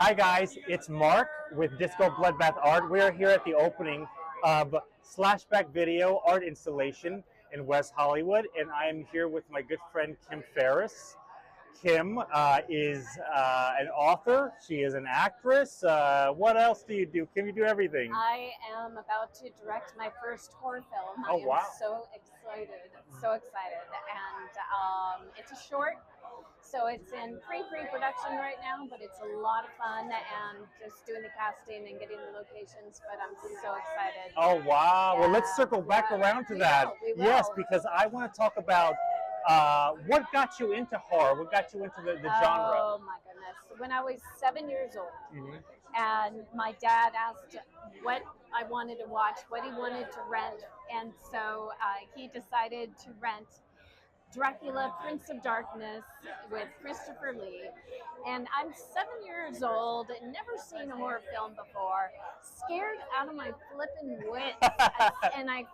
Hi guys, it's Mark with Disco Bloodbath Art. We are here at the opening of Slashback Video Art Installation in West Hollywood, and I am here with my good friend Kim Farris. Kim is an author. She is an actress. What else do you do? Kim, you do everything. I am about to direct my first horror film. Oh, wow. I am so excited, and it's a short. So it's in pre-production right now, but it's a lot of fun and just doing the casting and getting the locations, but I'm so excited. Oh, wow. Yeah, Well, let's circle back around to that. We will. Yes, because I want to talk about what got you into horror? What got you into the genre? Oh, my goodness. When I was 7 years old, and my dad asked what I wanted to watch, what he wanted to rent, and so he decided to rent Dracula, Prince of Darkness with Christopher Lee. And I'm 7 years old, never seen a horror film before, scared out of my flippin' wits, and I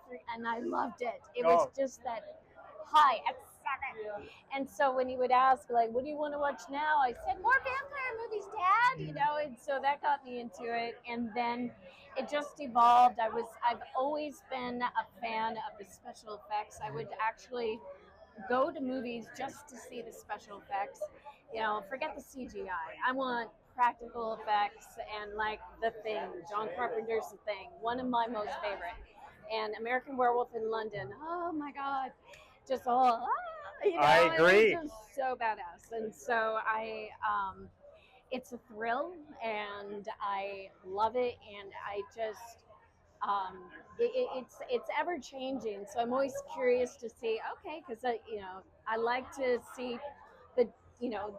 loved it. It was just that high at 7. And so when he would ask, like, what do you want to watch now? I said, more vampire movies, Dad, and so that got me into it. And then it just evolved. I've always been a fan of the special effects. I would actually go to movies just to see the special effects. Forget the CGI. I want practical effects, and like The Thing, John Carpenter's The Thing, one of my most favorite. And American Werewolf in London. Oh my God. Just all, I agree. It was just so badass. And so it's a thrill, and I love it, and I just, it's ever changing, so I'm always curious to see. Okay, because I like to see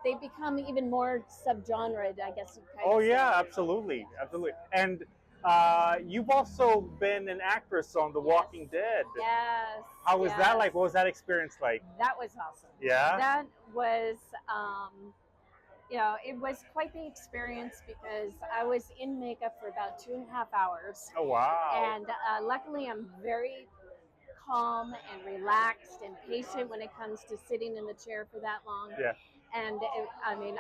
they become even more subgenre, I guess. Oh yeah, absolutely. And you've also been an actress on The Walking Dead. Yes. How was that like? What was that experience like? That was awesome. Yeah. That was. It was quite the experience because I was in makeup for about 2.5 hours. Oh, wow. And luckily I'm very calm and relaxed and patient when it comes to sitting in the chair for that long. Yeah. And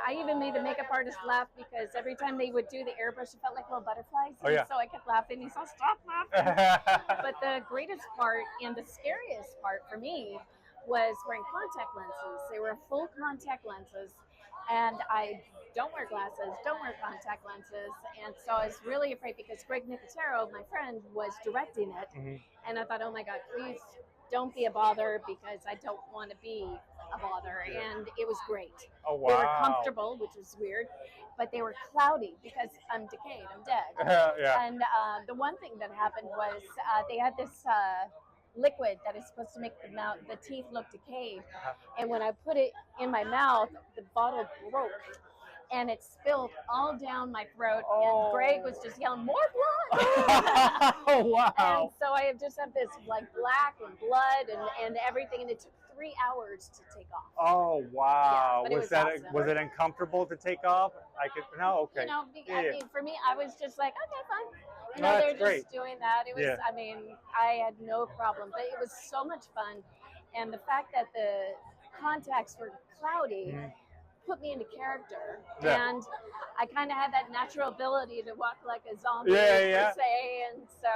I even made the makeup artist laugh because every time they would do the airbrush, it felt like little butterflies. Oh, yeah. So I kept laughing. He said, stop laughing. But the greatest part and the scariest part for me was wearing contact lenses. They were full contact lenses. And I don't wear glasses, don't wear contact lenses. And so I was really afraid because Greg Nicotero, my friend, was directing it. And I thought, oh my God, please don't be a bother because I don't want to be a bother. And it was great. Oh, wow. They were comfortable, which was weird, but they were cloudy because I'm decayed, I'm dead. Yeah. And the one thing that happened was they had this liquid that is supposed to make the teeth look decayed. And when I put it in my mouth, the bottle broke and it spilled all down my throat. And Greg was just yelling, more blood! Oh, wow. And so I just have this like black and blood and everything, and it took 3 hours to take off. Oh, wow. Yeah, was it uncomfortable to take off? Okay. For me, I was just like, okay, fine. That's they're great. just doing that. It was, I had no problem, but it was so much fun. And the fact that the contacts were cloudy put me into character. Yeah. And I kind of had that natural ability to walk like a zombie, per se. And so,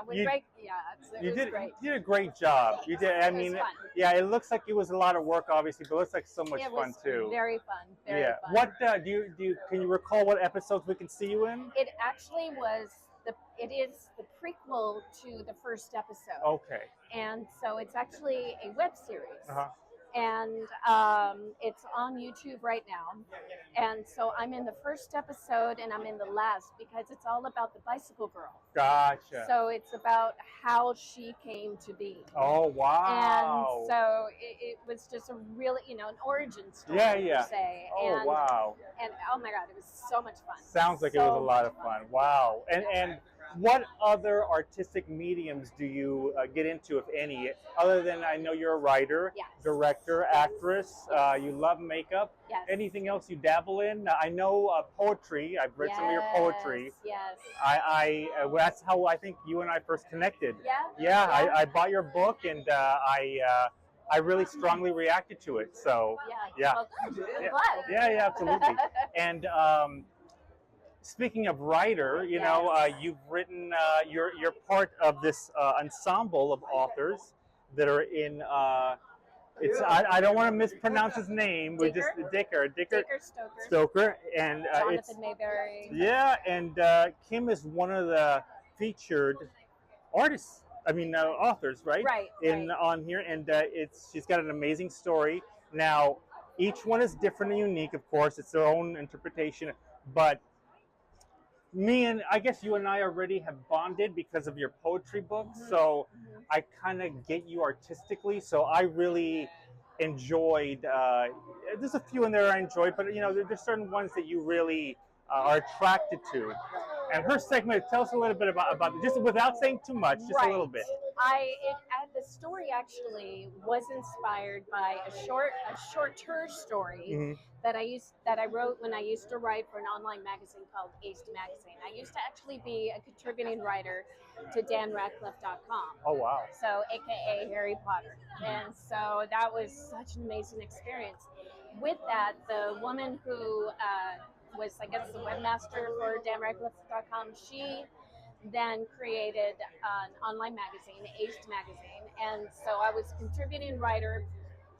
with Greg, it was great. You did a great job. You did. It was fun. Yeah, it looks like it was a lot of work, obviously, but it looks like so much fun too. Very fun. Very fun. What can you recall what episodes we can see you in? It actually was it is the prequel to the first episode. Okay. And so it's actually a web series. And it's on YouTube right now. And so I'm in the first episode and I'm in the last because it's all about the bicycle girl. Gotcha. So it's about how she came to be. Oh, wow. And so it was just a really, an origin story, per se. Oh, wow. And oh my God, it was so much fun. Sounds like it was a lot of fun. Wow. And what other artistic mediums do you get into, if any, other than I know you're a writer, director, actress, you love makeup? Yes. Anything else you dabble in? I know poetry. I've read some of your poetry. Yes. That's how I think you and I first connected. Yeah. I bought your book and I really strongly reacted to it. So Yeah. Well, yeah, absolutely. And speaking of writer, you know, you've written, you're part of this ensemble of authors that are in. I don't want to mispronounce his name. We just Dacre Stoker, and Jonathan Mayberry. Yeah, and Kim is one of the featured artists. I mean, authors, right? Right. On here, and she's got an amazing story. Now, each one is different and unique, of course. It's their own interpretation, but I guess you and I already have bonded because of your poetry books. So I kind of get you artistically. So I really enjoyed. There's a few in there I enjoyed, but you know, there's certain ones that you really are attracted to. And her segment, tell us a little bit about just without saying too much, just a little bit. The story actually was inspired by a shorter story that I wrote when I used to write for an online magazine called Aced Magazine. I used to actually be a contributing writer to danradcliffe.com. Oh wow! So AKA Harry Potter, and so that was such an amazing experience. With that, the woman who was, I guess, the webmaster for danradcliffe.com, she then created an online magazine, Aced Magazine, and so I was a contributing writer.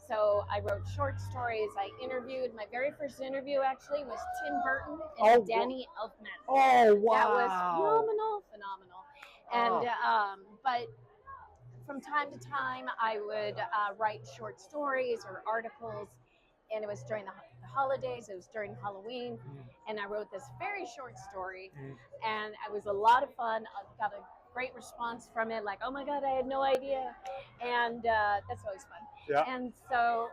So I wrote short stories. I interviewed. My very first interview actually was Tim Burton and Danny Elfman. Oh wow! That was phenomenal. And but from time to time, I would write short stories or articles, and it was during the holidays. It was during Halloween, and I wrote this very short story, and it was a lot of fun. I got a great response from it, like, "Oh my God, I had no idea," and that's always fun. Yeah. And so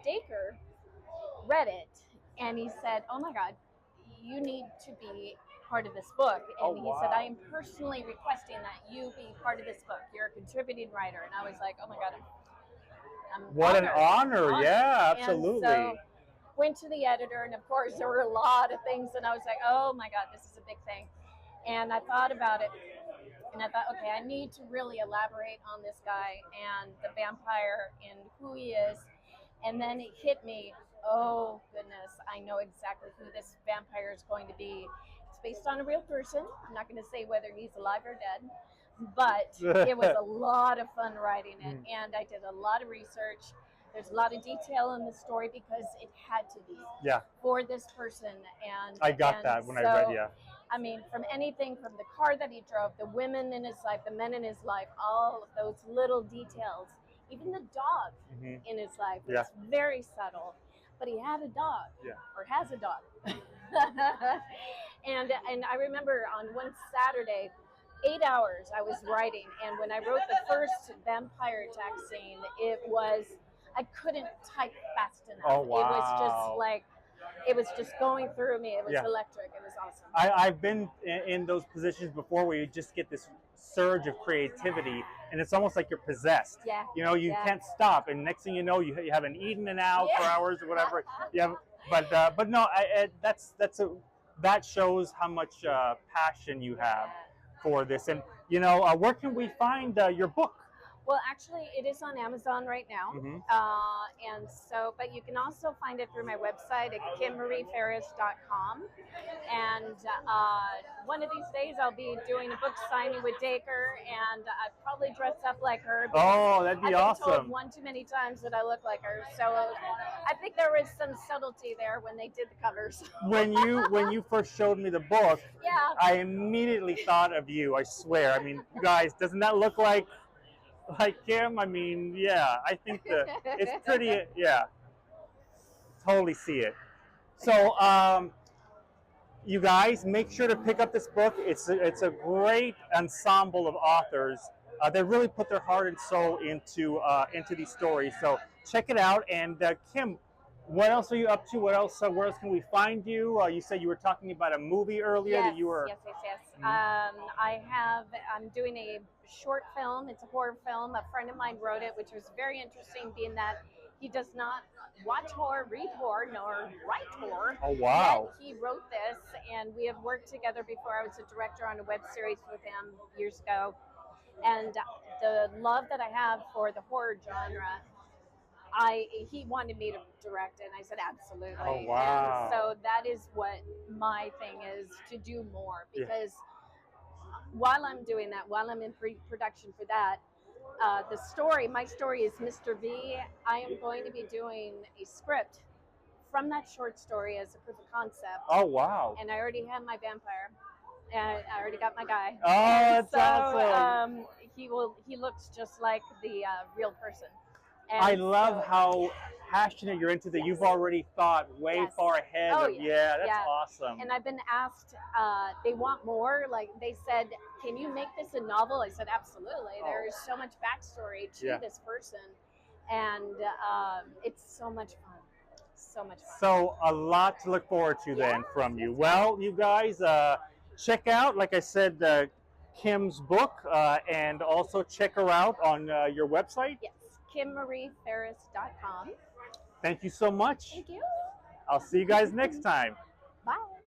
Dacre read it, and he said, "Oh my God, you need to be part of this book." And he said, "I am personally requesting that you be part of this book. You're a contributing writer." And I was like, "Oh my God, I'm what honored. An honor. Yeah, absolutely. And so went to the editor, and of course there were a lot of things, and I was like, "Oh my God, this is a big thing." And I thought about it, and I thought, okay, I need to really elaborate on this guy and the vampire and who he is. And then it hit me, oh goodness, I know exactly who this vampire is going to be. It's based on a real person. I'm not going to say whether he's alive or dead, but it was a lot of fun writing it, and I did a lot of research. There's a lot of detail in the story because it had to be for this person. And I got that when I read, I mean, from anything from the car that he drove, the women in his life, the men in his life, all of those little details, even the dog in his life was very subtle. But he had a dog, or has a dog. and I remember on one Saturday, 8 hours I was writing, and when I wrote the first vampire attack scene, I couldn't type fast enough. Oh, wow. It was just like, it was just going through me. It was electric. It was awesome. I've been in those positions before where you just get this surge of creativity, and it's almost like you're possessed. Yeah. You know, you can't stop, and next thing you know, you haven't eaten in out for hours or whatever. But no, that shows how much passion you have for this. And you know, where can we find your book? Well, actually, it is on Amazon right now, and so. But you can also find it through my website at kimfarris.com. And one of these days, I'll be doing a book signing with Dacre, and I'd probably dress up like her. Oh, that'd be awesome! I've been told one too many times that I look like her, so I think there was some subtlety there when they did the covers. when you first showed me the book, I immediately thought of you. I swear. I mean, you guys, doesn't that look like Kim? I mean, I think it's pretty, totally see it. So, you guys, make sure to pick up this book. It's a great ensemble of authors that really put their heart and soul into these stories. So check it out. And Kim, what else are you up to? What else? Where else can we find you? You said you were talking about a movie earlier that you were. Yes. I'm doing a short film. It's a horror film. A friend of mine wrote it, which was very interesting, being that he does not watch horror, read horror, nor write horror. Oh, wow. Yet he wrote this, and we have worked together before. I was a director on a web series with him years ago. And the love that I have for the horror genre he wanted me to direct it, and I said absolutely. Oh, wow. And so that is what my thing is, to do more, because while I'm doing that, while I'm in pre-production for that, my story is Mr. V. I am going to be doing a script from that short story as a proof of concept. Oh, wow. And I already have my vampire, and I already got my guy. Oh, that's awesome. He looks just like the real person. And I love how passionate you're into that. You've already thought way far ahead. Oh, yeah, that's awesome. And I've been asked, they want more. Like, they said, can you make this a novel? I said, absolutely. There is so much backstory to this person. And it's so much fun. So much fun. So a lot to look forward to then from you. Well, you guys, check out, like I said, Kim's book, and also check her out on your website. Yes, KimMarieFarris.com. Thank you so much. Thank you. I'll see you guys next time.